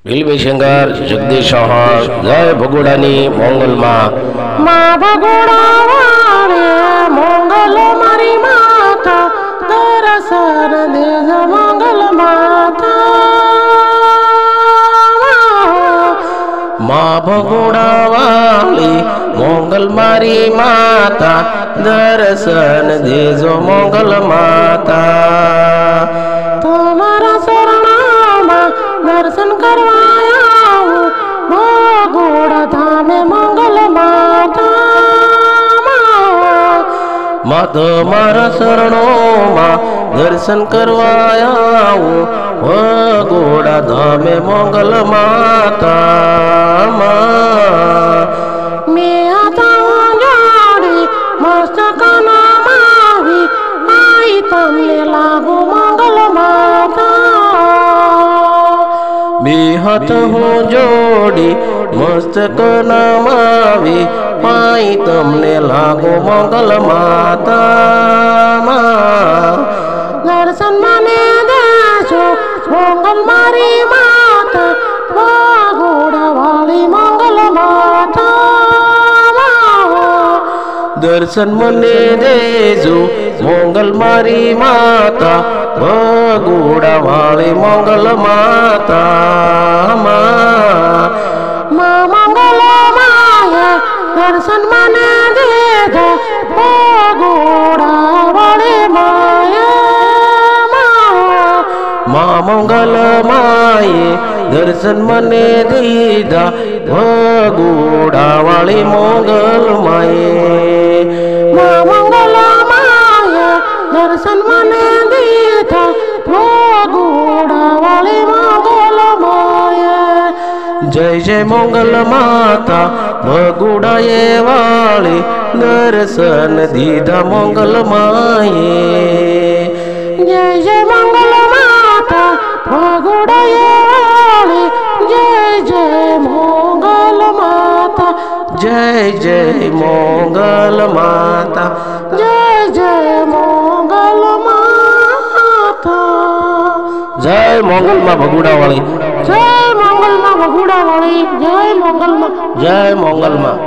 railway Shankar Jagdish Chauhan જય ભગોડાની મોંગલમાં માં ભગોડા વાળે મોંગલ મારી માતા દર્શન દેજો મોંગલ માતા માં ભગોડા વાળી મોંગલ મારી માતા દર્શન દેજો મોંગલ માતા તમારા શરણામાં દર્શન કરવા આવું ભગોડા ધામે મોંગલ માતા માં તમારા શરણોમાં દર્શન કરવા આવું ભગોડા ધામે મોંગલ માતા મેં હતા જોડી મસ્તકના માવી આઈ તમને લાગુ મોંગલ માતા બે હાથ હું જોડી મસ્તક નમાવી પાઈ તમને લાગો મંગલ માતા દર્શન મને દેશો મોંગલ મારી માતા ભગોડા વાળી મોંગલ માતા દર્શન મને દેજો મોંગલ મારી માતા ભગોડા વાળી મંગલ માતા મંગલ માયા દર્શન મને દેજો ભગોડા વાળી માયા મંગલ માયે દર્શન મને દીધા ભગોડા વાળી મંગલ માયે મંગલ માયા દર્શન મને દીધા ભગોડા વાળી મંગલ માયા જય જય મંગલ માતા ભગોડાએ વાળી દર્શન દીધા મંગલ માયે જય જય મંગલ માતા ભગોડાએ વાળી જય જય મંગલ માતા જય જય મંગલ માતા જય જય મંગલ માતા જય મંગલમાં ભગોડા વાળી જય મંગલમાં ભગોડા વાળી જય મંગલમાં જય મંગલમાં